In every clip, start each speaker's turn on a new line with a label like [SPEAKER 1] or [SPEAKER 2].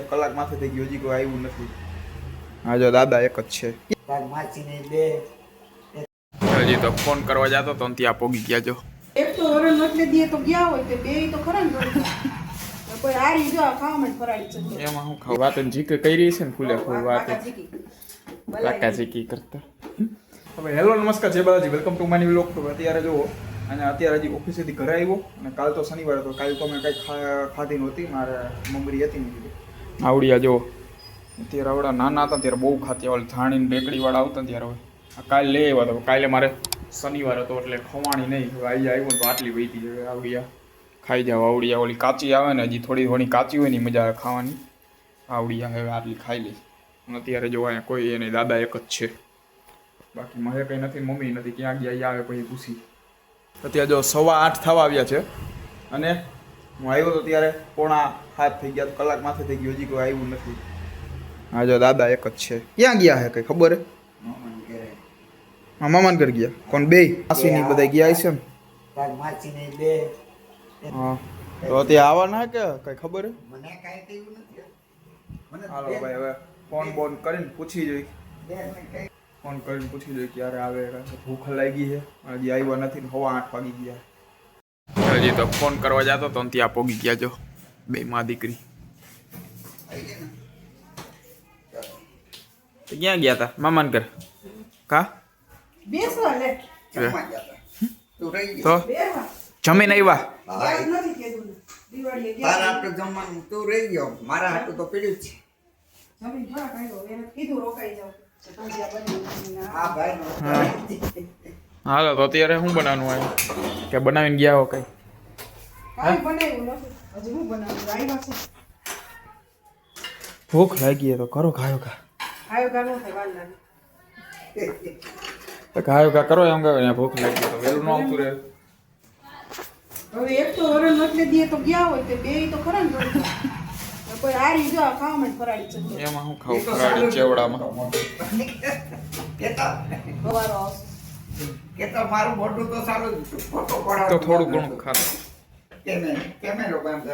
[SPEAKER 1] કલાક માથે થઈ ગયો, હજી કોઈ આવ્યું નથી. હા જો દાદા એક જ છે. હજી તો ફોન કરવા જતો તો ત્યાં પોગી ગયા. જો
[SPEAKER 2] એક તો વરણ એટલે દે તો ગયા હોય તે બે તો ખરા ને કોઈ આરી જો ખાવામાં ફરાડી છે.
[SPEAKER 1] એમાં હું ખાવ વાત જીકે કરી છે ને ફૂલે ફૂલ વાત કાકા જીકી કરતા. હવે હેલો નમસ્કાર જય Balaji, welcome to my vlog. તો અત્યારે જુઓ અને અત્યારે હજી ઓફિસેથી ઘરે આવ્યો અને કાલ તો શનિવાર હતો. કાલ તો મેં કંઈ ખાધી નહોતી, મારે મમરી હતી ને આવડિયા જો અત્યારે આવડા નાના હતા ત્યારે બહુ ખાતી. ઓલી ધાણીને બેકડીવાળા આવતા ત્યારે હવે કાલે લઈ આવ્યા હતા. કાલે મારે શનિવાર હતો એટલે ખવાણી નહીં. હવે આવી આવ્યો તો આટલી વહીતી હવે આવડિયા ખાઈ જાવ. આવડિયા ઓલી કાચી આવે ને હજી થોડી ઘણી કાચી હોય ને મજા આવે ખાવાની. આવડિયા હવે આટલી ખાઈ લઈ. અત્યારે જો અહીંયા કોઈ એને દાદા એક જ છે, બાકી મારે કંઈ નથી, મમ્મી નથી. ક્યાં ગયા આવે પછી પૂછી. અત્યારે જો 7:15 થવા આવ્યા છે અને હું આવ્યો તો ત્યારે 6:45 થઈ ગયા. કલાક માથે થઈ ગયો, હજી કોઈ આવ્યું નથી. હા જો દાદા એક જ છે. ક્યાં ગયા હે કંઈ ખબર હે? મામાન ઘર ગયા. કોણ બે? માસીની બધા ગયા છે ને? હા તો ત્યાં આવવાના કે કંઈ ખબર હે? મને કાંઈ કહ્યું નથી. હાલો ભાઈ હવે ફોન બોન કરીને પૂછી જોઈ. ફોન કરીને પૂછી જોઈ ક્યારે આવે. ભૂખ લાગી છે, હજી આવ્યા નથી ને 8:15 વાગી ગયા. હજી તો ફોન કરવા જતો તો ત્યાં પોગી ગયા. જો બે માં દીકરી ક્યાં ગયા હતા? મામાન ઘર. કા
[SPEAKER 2] બેસવા લે
[SPEAKER 1] તો જમીન આવ્યા.
[SPEAKER 3] તારા હાટુ જમવાનું તું રહી ગયો, મારા હાટુ તો પીડ્યું જ છે. હા ભાઈ.
[SPEAKER 1] હાલો તો અત્યારે શું બનાવવાનું આવે કે બનાવીને ગયા હો કઈ? ભૂખ લાગી તો કરો ખાયો ખા. ખાયો ખા કરો એમ કહે. ભૂખ લાગી તો વહેલું ન આવતું રહે.
[SPEAKER 2] હવે એક તો વરણ એટલે દે તો ગયા હોય તે બે તો ખરા ને કોઈ આરી જો ખાવામાં ફરાડી છે.
[SPEAKER 1] એમાં હું ખાવું ફરાડી ચેવડામાં
[SPEAKER 2] ગવારો
[SPEAKER 3] કે તો મારું મોઢું તો સારું ફોટો પડાવ
[SPEAKER 1] તો થોડું ઘણું ખાધું.
[SPEAKER 3] કેમેરો બંધ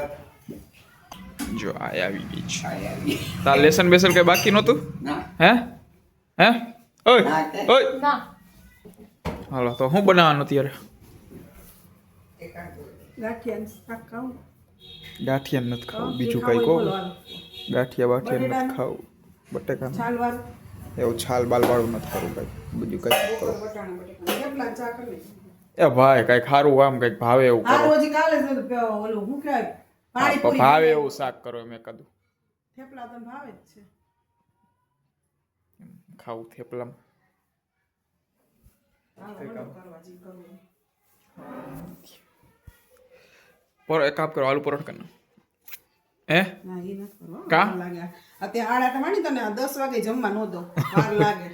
[SPEAKER 1] જો આ આવી ગઈ છે.
[SPEAKER 3] આવી
[SPEAKER 1] તાર લેસન બેસન કઈ બાકી નહોતું?
[SPEAKER 3] ના
[SPEAKER 1] હે હે ઓય
[SPEAKER 3] ના
[SPEAKER 1] ઓય
[SPEAKER 2] ના
[SPEAKER 1] હાલો તો શું બનાવવાનું અત્યારે?
[SPEAKER 2] ગાંઠિયા શાક ખાવું.
[SPEAKER 1] ગાંઠિયા નથી ખાવું, બીજું કઈ કહો. ગાંઠિયા બાઠિયા નથી ખાવું, બટેકા
[SPEAKER 2] છાલ વાળું
[SPEAKER 1] એવું છાલ બાલ વાળું નથી ખાવું. કઈ બીજું કઈ કરો.
[SPEAKER 2] બટાણા બટેકા કેટલા ચા કરી
[SPEAKER 1] એ ભાઈ કઈ ખારું આમ કઈક ભાવે એવું
[SPEAKER 2] આ
[SPEAKER 1] કરો.
[SPEAKER 2] રોજ કાલે ઓલું હું કહેવાય પાણીપુરી
[SPEAKER 1] ભાવે એવું શાક કરો. એમ એકાદું
[SPEAKER 2] થેપલા તો ભાવે જ છે.
[SPEAKER 1] ખાવું થેપલામ.
[SPEAKER 2] કરવા જી કરવું.
[SPEAKER 1] પર એક કામ કરો, આલુ પરોઠા કરી હે
[SPEAKER 2] ના એ નથી કરવું.
[SPEAKER 1] કા?
[SPEAKER 2] વાર લાગે અત્યારે 8 વાણી તને 10 વાગે જમવા ન દો. વાર લાગે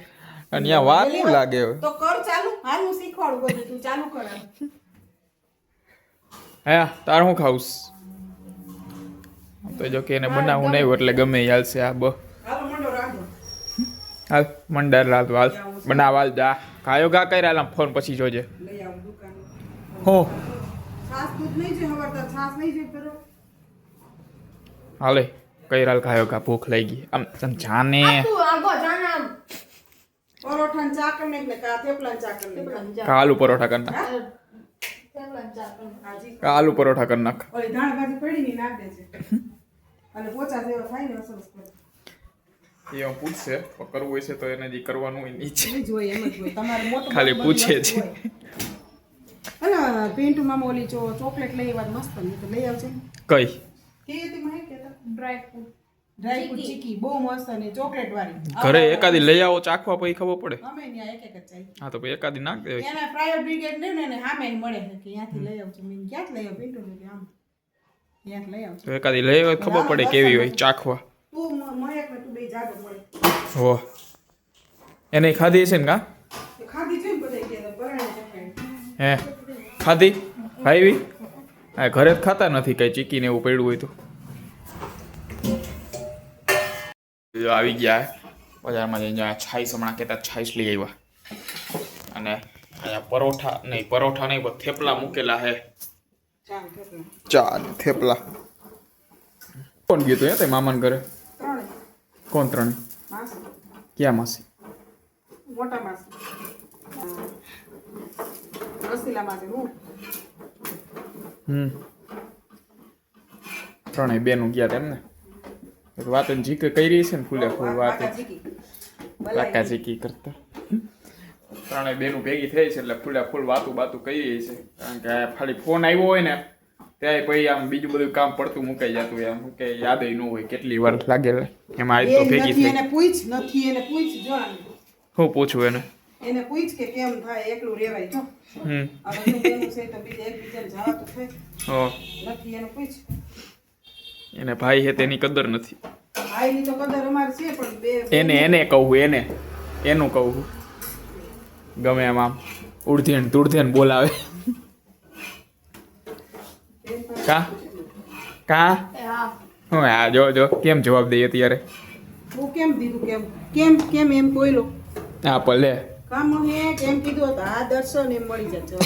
[SPEAKER 1] અને ત્યાં વાર શું લાગે હવે?
[SPEAKER 2] તો કર ચાલુ. હાલ હું શીખવાડું બધું, તું ચાલુ કર.
[SPEAKER 1] હે તાર શું ખાવું? તો જો કે એને બનાવવું નહીં એટલે ગમે એ હાલશે. આ
[SPEAKER 2] હાલો મંડો રાંધો.
[SPEAKER 1] હાલ મંડાર રાત હાલ બનાવાલ જા. ખાયો ગા કર્યા ફોન પછી જોજે.
[SPEAKER 2] લઈ આવું દુકાન.
[SPEAKER 1] હો
[SPEAKER 2] છાસ દૂધ નહીં છે હવારતા છાસ નહીં છે pero
[SPEAKER 1] હાલે કઈરાલ ખાયો ગા. ભૂખ લાગી આમ તમ જાને.
[SPEAKER 2] તું આગો જાના પરોઠા ને ચા કરીને એટલે કા થેપલા ને ચા કરીને
[SPEAKER 1] કા આલુ પરોઠા કરી નાખ.
[SPEAKER 2] થેપલા ને ચા કરીને હાજી
[SPEAKER 1] કા આલુ પરોઠા કરી નાખ.
[SPEAKER 2] ઓલી દાળ ભાજી પડી ની નાખ દેજે અને પોચા જેવા થાય ને સરસ કરે.
[SPEAKER 1] એ હું પૂછશે કરવું હોય છે તો એને જે કરવાનું હોય નીચે
[SPEAKER 2] નહીં જોઈએ એમ જ હોય તમારે મોટું
[SPEAKER 1] ખાલી પૂછે છે.
[SPEAKER 2] અલા પિન્ટુ મામા ઓલી ચોકલેટ લઈ આવ્યા મસ્ત ને તો લઈ આવજે.
[SPEAKER 1] કઈ
[SPEAKER 2] કે હતી મને કે ડ્રાય ફ્રૂટ ચીકી બહુ મસ્ત ને ચોકલેટ વાળી.
[SPEAKER 1] ઘરે એકાદી લઈ આવો ચાખવા પછી ખબર પડે.
[SPEAKER 2] અમે ન્યા એક જ ચાઈ.
[SPEAKER 1] હા તો પછી એકાદી નાખ દેવાય.
[SPEAKER 2] એના પ્રાઇવેટ બ્રિગેડ ને ને સામે મળે છે કે ત્યાંથી લઈ આવજો. મેં ક્યાંથી લઈ આવ પિન્ટુ કે આમ ત્યાંથી લઈ આવજો.
[SPEAKER 1] તો એકાદી લઈ આવે ખબર પડે કેવી હોય ચાખવા.
[SPEAKER 2] તું મળે કે તું બે જાડો મળે.
[SPEAKER 1] હો એને ખાધી હશે ને કા?
[SPEAKER 2] ખાધી છે બધા કે પરાણે ચખાય.
[SPEAKER 1] હે ખાધી ખાવી? હા ઘરે જ ખાતા નથી કઈ ચીકીને એવું પડ્યું હોય તો. આવી ગયા બજારમાં જઈને છાઈસ હમણાં કહેતા છાઈસ લઈ આવ્યા. અને અહીંયા પરોઠા નહીં પણ થેપલા મૂકેલા હે. ચા થેપલા. કોણ ગયું તું તે મામાને ઘરે? કોણ ત્રણે?
[SPEAKER 2] માસી,
[SPEAKER 1] ક્યાં માસી?
[SPEAKER 2] મોટા માસી, રસીલા માસી, હું
[SPEAKER 1] ત્રણેય બેનું ગયા તેમ ને વાત જીકે કરી છે ને ફૂલે ફૂલ વાત લાકા જીકી કરતા ત્રણેય બેનું ભેગી થઈ છે એટલે ફૂલે ફૂલ વાતું કરી રહી છે કારણ કે ખાલી ફોન આવ્યો હોય ને ત્યારે પછી આમ બીજું બધું કામ પડતું મુકાઈ જતું એમ કે યાદ ન હોય કેટલી વાર લાગે એમાં આજ તો ભેગી થઈ.
[SPEAKER 2] એને પૂછ જો
[SPEAKER 1] હું પૂછું
[SPEAKER 2] એને પૂછ કે કેમ થાય એકલું રહેવાય જો આ બધું બેનું છે તો બીજે એકબીજાને જવાતું થાય નથી એને પૂછ.
[SPEAKER 1] એને ભાઈ છે તેની કદર નથી.
[SPEAKER 2] ભાઈની તો કદર અમારે છે પણ
[SPEAKER 1] એને કહું એનું કહું ગમે એમ આમ ઉડધેન તુડધેન બોલાવે કા હું આ જો કેમ જવાબ દઈએ અત્યારે
[SPEAKER 2] હું કેમ દીધું કેમ એમ કોઈલો
[SPEAKER 1] હા ભલે
[SPEAKER 2] કામ હે કેમ કીધું હતું આ દર્શન એમ મળી જશે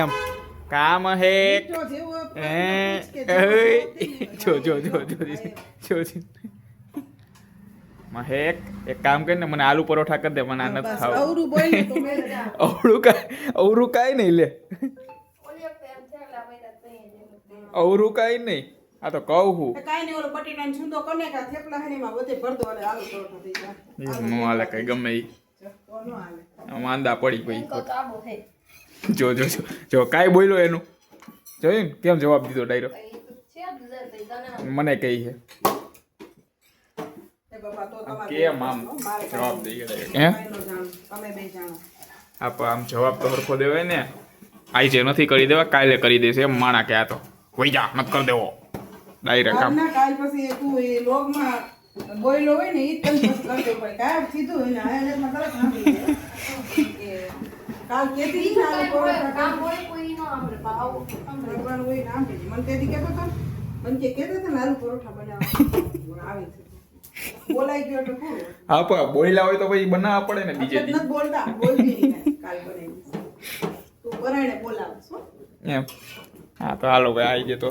[SPEAKER 1] એમ કામ હે
[SPEAKER 2] તો જેવો
[SPEAKER 1] જો મહેક એક કામ કરીને મને આલુ પરોઠા કરી દે મને આ નથી ખાવું.
[SPEAKER 2] અવરું બોલ તો મેં
[SPEAKER 1] અવરું કાંઈ નહીં લે અવરું કાંઈ નહીં આ તો કહું હું
[SPEAKER 2] કાઈ નહીં ઓલો બટેટાનો છૂંદો કોને કા થેપલા હરીમાં બધે ભરદો અને આલુ પરોઠા થઈ જાય
[SPEAKER 1] નો હાલે કઈ ગમે ઈ
[SPEAKER 2] કોનો હાલે
[SPEAKER 1] માંદા પડી ગઈ જો કાંઈ બોલ્યો એનું જોયું ને કેમ જવાબ દીધો ડાયરો મને કહી છે
[SPEAKER 2] બાપા તો તમારે
[SPEAKER 1] કેમ આમ જવાબ દઈએ હે
[SPEAKER 2] તમે બે જાણો
[SPEAKER 1] આમ જવાબ તો સરખો દેવાય ને આજે નથી કરી દેવા કાલે કરી દેશે એમ માણા કે આ તો કોઈ જા નથી કરી દેવો ડાયરેક્ટ આમ
[SPEAKER 2] ના કાલ પછી તું એ લોગમાં બોયલો હોય ને ઈ તને પછી કરી દેવું પડે કાય સીધું એને આયલેમાં તરત સાંભળી જાય કે કાલ કેતી ચાલે કામ હોય કોઈ નો આપણે ભાવ ભગવાન હોય નામ કે મને તેદી કેતો તો મને કેતો તો આલુ પરોઠા બનાવવા આવી છે બોલાઈ ગયો તો કોણ
[SPEAKER 1] હા પણ બોયલા હોય તો પછી બનાવવા પડે ને બીજે દી
[SPEAKER 2] નથી બોલતા બોલવી નહીં કાલ બનાવી તું બરાણે બોલાવસ હો
[SPEAKER 1] એમ હા તો હાલો ભાઈ આવી જાય તો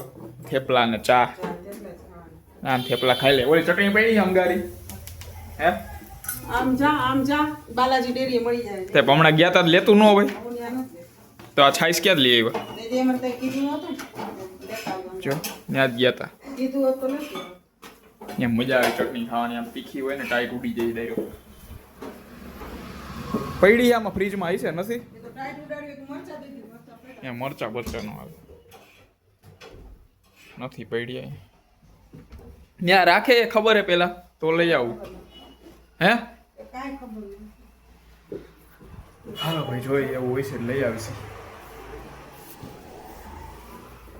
[SPEAKER 1] થેપલા ને ચા આમ થેપલા ખાઈ લે ઓલી ચટણી પડી છે અંગારી હે
[SPEAKER 2] આમ જા બાલાજી ડેરીએ મળી જાય
[SPEAKER 1] તે હમણાં ગયા તા લેતું ન હોય
[SPEAKER 2] હું ત્યાં નથી
[SPEAKER 1] તો આ છાઈસ ક્યાં જ લઈ આવ્યા
[SPEAKER 2] તે જે મને કીધું હતું દેખાડવાનું
[SPEAKER 1] જો ત્યાં જ ગયા તા
[SPEAKER 2] કીધું હતું નથી
[SPEAKER 1] એમ મજા આવે ચટણી ખાવાની આમ તીખી હોય ને ટાઈટ ઉડી જાય ડાયરો પડી આમાં ફ્રીજમાં આવી છે નથી
[SPEAKER 2] એ તો ટાઈટ ઉડાડ્યો તો મરચા દીધી મરચા
[SPEAKER 1] એ મરચા બરચા નો આવે નથી પડી ત્યાં રાખે એ ખબર હે પેલા તો લઈ આવું હે
[SPEAKER 2] કાંઈ ખબર નહીં
[SPEAKER 1] હાલો ભાઈ જોઈએ એવું હોય છે લઈ આવીશ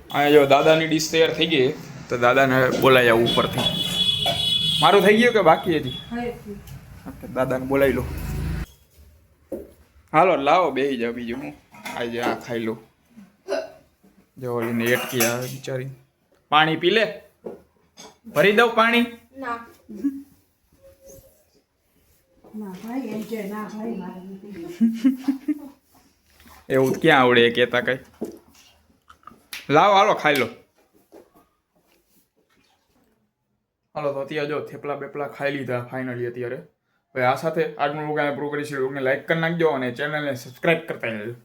[SPEAKER 1] અહીંયા જો દાદાની ડીશ તૈયાર થઈ ગઈ તો દાદાને બોલાવી આવું ઉપરથી મારું થઈ ગયું કે બાકી હજી દાદાને બોલાવી લો હાલો લાવો બેસી જાઓ બીજું હું આજે આ ખાઈ લો જો ઓલીને એટકી આવે બિચારી પાણી પી લે ભરી દઉં પાણી
[SPEAKER 2] ના ભાઈ એમ કે ના ભાઈ મારે નથી
[SPEAKER 1] એવું ક્યાં આવડે એ કહેતા કઈ લાવો હાલો ખાઈ લો હાલો તો અત્યારે જો થેપલા બેપલા ખાઈ લીધા ફાઇનલી અત્યારે હવે આ સાથે આજનો લોક અહીંયા પૂરો કરીશું લોકોને લાઈક કરી નાખજો અને ચેનલને સબસ્ક્રાઈબ કરતા રહેજો.